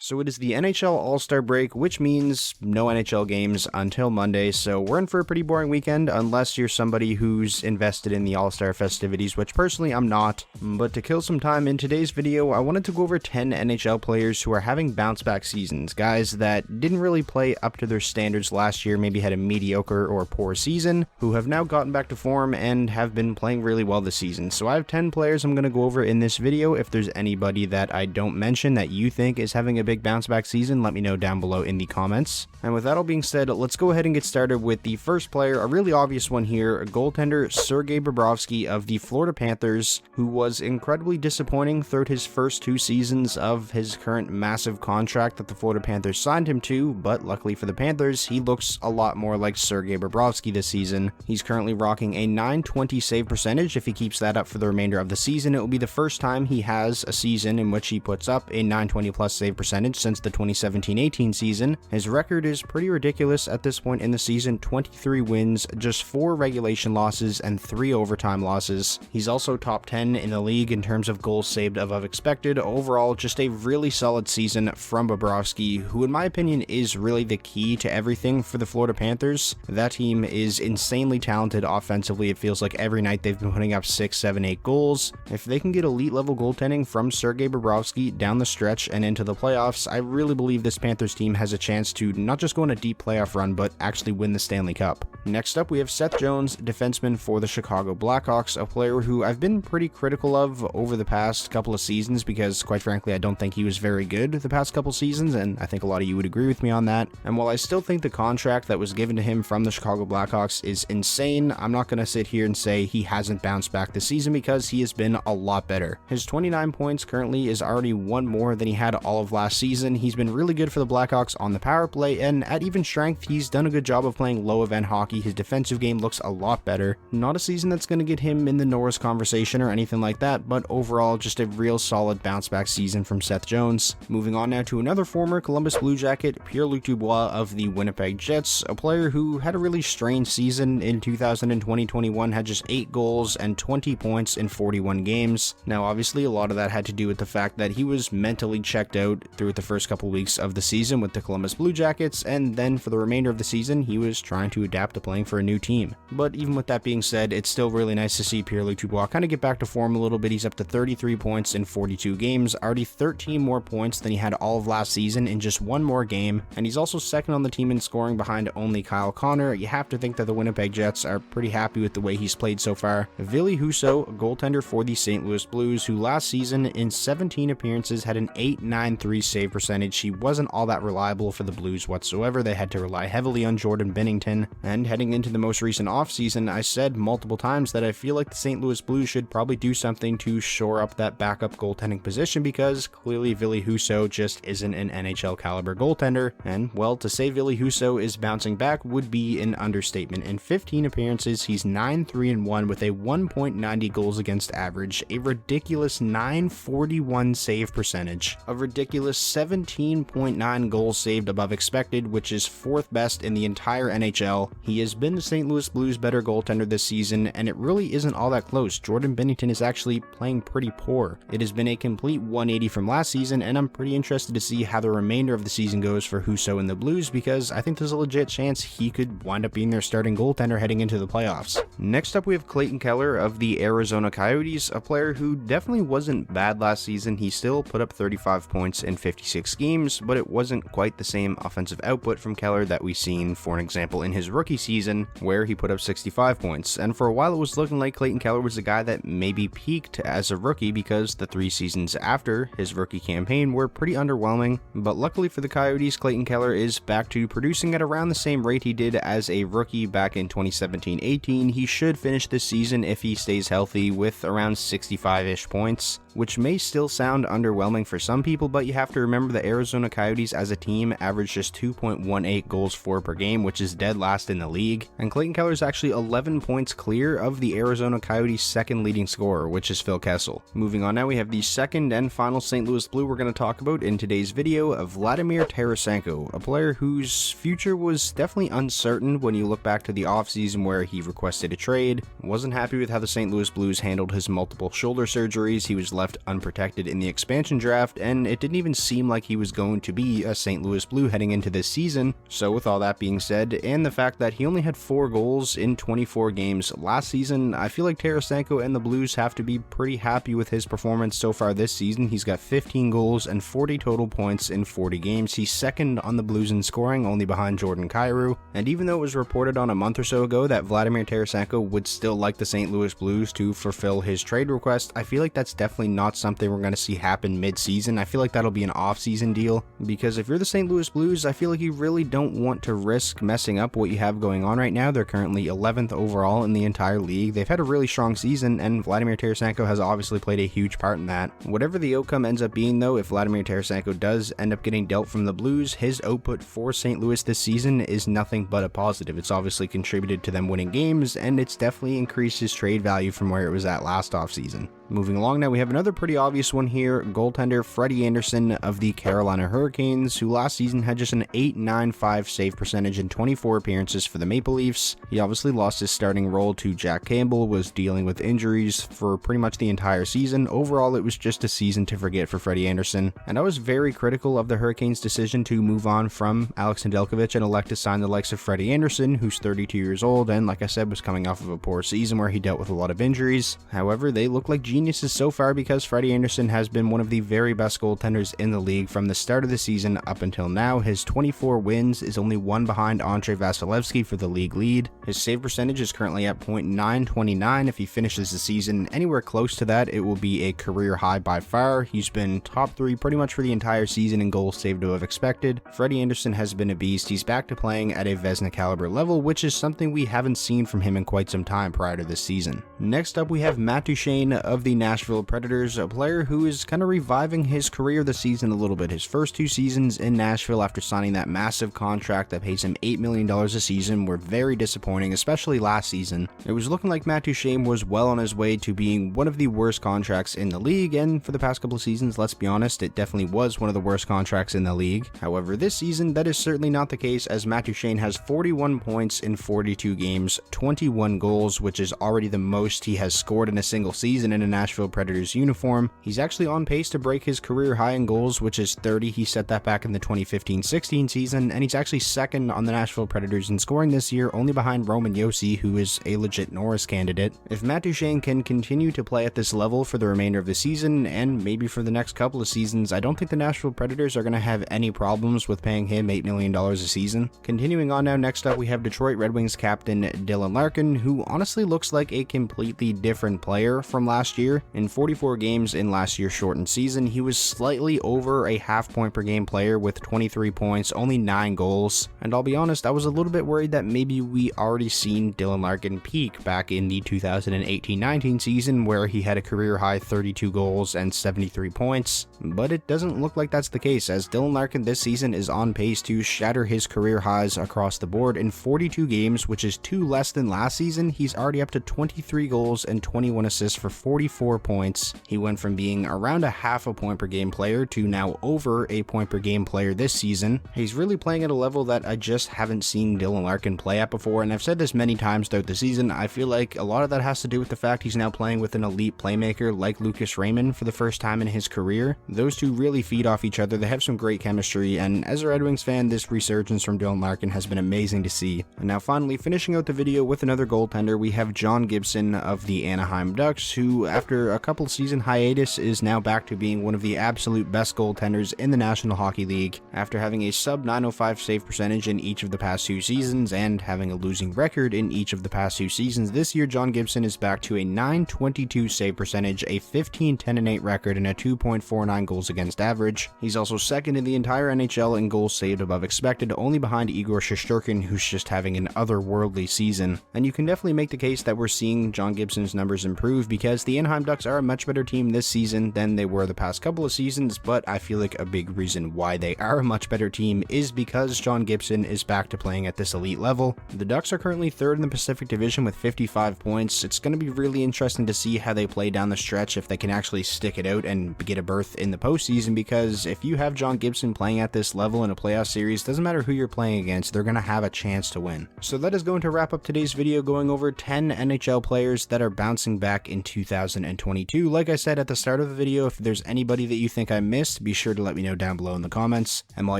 So it is the NHL All-Star break, which means no NHL games until Monday, so we're in for a pretty boring weekend unless you're somebody who's invested in the All-Star festivities, which personally I'm not. But to kill some time in today's video, I wanted to go over 10 NHL players who are having bounce-back seasons, guys that didn't really play up to their standards last year, maybe had a mediocre or poor season, who have now gotten back to form and have been playing really well this season. So I have 10 players I'm going to go over in this video. If there's anybody that I don't mention that you think is having a big bounce back season, let me know down below in the comments. And with that all being said, let's go ahead and get started with the first player, a really obvious one here, a goaltender Sergei Bobrovsky of the Florida Panthers, who was incredibly disappointing throughout his first 2 seasons of his current massive contract that the Florida Panthers signed him to, but luckily for the Panthers, he looks a lot more like Sergei Bobrovsky this season. He's currently rocking a .920 save percentage. If he keeps that up for the remainder of the season, it will be the first time he has a season in which he puts up a .920 plus save percentage since the 2017-18 season. His record is pretty ridiculous at this point in the season: 23 wins, just 4 regulation losses, and 3 overtime losses. He's also top 10 in the league in terms of goals saved above expected. Overall, just a really solid season from Bobrovsky, who in my opinion is really the key to everything for the Florida Panthers. That team is insanely talented offensively. It feels like every night they've been putting up 6, 7, 8 goals. If they can get elite level goaltending from Sergei Bobrovsky down the stretch and into the playoffs, I really believe this Panthers team has a chance to not just go on a deep playoff run, but actually win the Stanley Cup. Next up, we have Seth Jones, defenseman for the Chicago Blackhawks, a player who I've been pretty critical of over the past couple of seasons because, quite frankly, I don't think he was very good the past couple seasons, and I think a lot of you would agree with me on that. And while I still think the contract that was given to him from the Chicago Blackhawks is insane, I'm not going to sit here and say he hasn't bounced back this season because he has been a lot better. His 29 points currently is already 1 more than he had all of last season. He's been really good for the Blackhawks on the power play, and at even strength, he's done a good job of playing low event hockey. His defensive game looks a lot better. Not a season that's going to get him in the Norris conversation or anything like that, but overall, just a real solid bounce back season from Seth Jones. Moving on now to another former Columbus Blue Jacket, PierreLuc Dubois of the Winnipeg Jets, a player who had a really strange season in 2020-21, had just 8 goals and 20 points in 41 games. Now, obviously, a lot of that had to do with the fact that he was mentally checked out through the first couple weeks of the season with the Columbus Blue Jackets, and then for the remainder of the season, he was trying to adapt to playing for a new team. But even with that being said, it's still really nice to see PierreLuc Dubois kind of get back to form a little bit. He's up to 33 points in 42 games, already 13 more points than he had all of last season in just 1 more game, and he's also second on the team in scoring behind only Kyle Connor. You have to think that the Winnipeg Jets are pretty happy with the way he's played so far. Ville Husso, a goaltender for the St. Louis Blues, who last season in 17 appearances had an .893 save percentage. He wasn't all that reliable for the Blues whatsoever. They had to rely heavily on Jordan Binnington, and heading into the most recent offseason, I said multiple times that I feel like the St. Louis Blues should probably do something to shore up that backup goaltending position because clearly Ville Husso just isn't an NHL caliber goaltender, and well, to say Ville Husso is bouncing back would be an understatement. In 15 appearances, he's 9-3-1 with a 1.90 goals against average, a ridiculous .941 save percentage, a ridiculous 17.9 goals saved above expected, which is 4th best in the entire NHL. He has been the St. Louis Blues' better goaltender this season, and it really isn't all that close. Jordan Binnington is actually playing pretty poor. It has been a complete 180 from last season, and I'm pretty interested to see how the remainder of the season goes for Husso and the Blues because I think there's a legit chance he could wind up being their starting goaltender heading into the playoffs. Next up, we have Clayton Keller of the Arizona Coyotes, a player who definitely wasn't bad last season. He still put up 35 points in 56 games, but it wasn't quite the same offensive output from Keller that we've seen, for an example, in his rookie season, where he put up 65 points. And for a while, it was looking like Clayton Keller was the guy that maybe peaked as a rookie because the 3 seasons after his rookie campaign were pretty underwhelming. But luckily for the Coyotes, Clayton Keller is back to producing at around the same rate he did as a rookie back in 2017-18. He should finish this season, if he stays healthy, with around 65-ish points, which may still sound underwhelming for some people, but you have to remember the Arizona Coyotes as a team average just 2.18 goals for per game, which is dead last in the league, and Clayton Keller is actually 11 points clear of the Arizona Coyotes' second leading scorer, which is Phil Kessel. Moving on now, we have the second and final St. Louis Blue we're going to talk about in today's video, of Vladimir Tarasenko, a player whose future was definitely uncertain when you look back to the offseason where he requested a trade, wasn't happy with how the St. Louis Blues handled his multiple shoulder surgeries, he was left unprotected in the expansion draft, and it didn't even seem seem like he was going to be a St. Louis Blue heading into this season. So with all that being said, and the fact that he only had 4 goals in 24 games last season, I feel like Tarasenko and the Blues have to be pretty happy with his performance so far this season. He's got 15 goals and 40 total points in 40 games. He's second on the Blues in scoring, only behind Jordan Kyrou. And even though it was reported on a month or so ago that Vladimir Tarasenko would still like the St. Louis Blues to fulfill his trade request, I feel like that's definitely not something we're going to see happen mid-season. I feel like that'll be an off-season deal, because if you're the St. Louis Blues, I feel like you really don't want to risk messing up what you have going on right now. They're currently 11th overall in the entire league. They've had a really strong season, and Vladimir Tarasenko has obviously played a huge part in that. Whatever the outcome ends up being though, if Vladimir Tarasenko does end up getting dealt from the Blues, his output for St. Louis this season is nothing but a positive. It's obviously contributed to them winning games, and it's definitely increased his trade value from where it was at last offseason. Moving along now, we have another pretty obvious one here, goaltender Freddy Anderson of the Carolina Hurricanes, who last season had just an .895 save percentage in 24 appearances for the Maple Leafs. He obviously lost his starting role to Jack Campbell, was dealing with injuries for pretty much the entire season. Overall, it was just a season to forget for Freddy Anderson, and I was very critical of the Hurricanes' decision to move on from Alex Nedeljkovic and elect to sign the likes of Freddy Anderson, who's 32 years old and, like I said, was coming off of a poor season where he dealt with a lot of injuries. However, they look like geniuses so far, because Freddy Anderson has been one of the very best goaltenders in the league from the start of the season up until now. His 24 wins is only one behind Andrei Vasilevsky for the league lead. His save percentage is currently at .929. If he finishes the season anywhere close to that, it will be a career high by far. He's been top 3 pretty much for the entire season in goals saved to have expected. Freddy Anderson has been a beast. He's back to playing at a Vezina caliber level, which is something we haven't seen from him in quite some time prior to this season. Next up, we have Matt Duchene of the Nashville Predators, a player who is kind of reviving his career this season a little bit. His first 2 seasons in Nashville after signing that massive contract that pays him $8 million a season were very disappointing, especially last season. It was looking like Matt Duchene was well on his way to being one of the worst contracts in the league, and for the past couple of seasons, let's be honest, it definitely was one of the worst contracts in the league. However, this season, that is certainly not the case, as Matt Duchene has 41 points in 42 games, 21 goals, which is already the most he has scored in a single season in a Nashville Predators uniform. He's actually on pace to break his career high in goals, which is 30. He set that back in the 2015-16 season, and he's actually second on the Nashville Predators in scoring this year, only behind Roman Josi, who is a legit Norris candidate. If Matt Duchene can continue to play at this level for the remainder of the season, and maybe for the next couple of seasons, I don't think the Nashville Predators are going to have any problems with paying him $8 million a season. Continuing on now, next up we have Detroit Red Wings captain Dylan Larkin, who honestly looks like a completely different player from last year. In 44 games in last year's shortened season, he was slightly over a half point per game player with 23 points, only 9 goals, and I'll be honest, I was a little bit worried that maybe we already seen Dylan Larkin peak back in the 2018-19 season, where he had a career high 32 goals and 73 points, but it doesn't look like that's the case, as Dylan Larkin this season is on pace to shatter his career highs across the board. In 42 games, which is 2 less than last season, he's already up to 23 goals and 21 assists for 44 points. He went from being around a half a point per game player to now over a point per game player this season. He's really playing at a level that I just haven't seen Dylan Larkin play at before, and I've said this many times throughout the season. I feel like a lot of that has to do with the fact he's now playing with an elite playmaker like Lucas Raymond for the first time in his career. Those two really feed off each other. They have some great chemistry, and as a Red Wings fan, this resurgence from Dylan Larkin has been amazing to see. And now finally, finishing out the video with another goaltender, we have John Gibson of the Anaheim Ducks, who after a couple season hiatus is now back to being one of the absolute best goaltenders in the National Hockey League. After having a sub .905 save percentage in each of the past 2 seasons and having a losing record in each of the past 2 seasons, this year John Gibson is back to a .922 save percentage, a 15-10-8 record, and a 2.49 goals against average. He's also second in the entire NHL in goals saved above expected, only behind Igor Shesterkin, who's just having an otherworldly season. And you can definitely make the case that we're seeing John Gibson's numbers improve, because the Anaheim Ducks are a much better team this season than they were the past couple of seasons, but I feel like a big reason why they are a much better team is because John Gibson is back to playing at this elite level. The Ducks are currently third in the Pacific Division with 55 points. It's going to be really interesting to see how they play down the stretch, if they can actually stick it out and get a berth in the postseason, because if you have John Gibson playing at this level in a playoff series, doesn't matter who you're playing against, they're going to have a chance to win. So that is going to wrap up today's video, going over 10 NHL players that are bouncing back in 2022. Like I said at the start of the video, if there's anybody that you think I missed, be sure to let me know down below in the comments. And while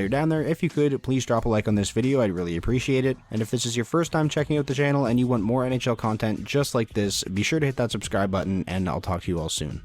you're down there, if you could, please drop a like on this video, I'd really appreciate it. And if this is your first time checking out the channel and you want more NHL content just like this, be sure to hit that subscribe button, and I'll talk to you all soon.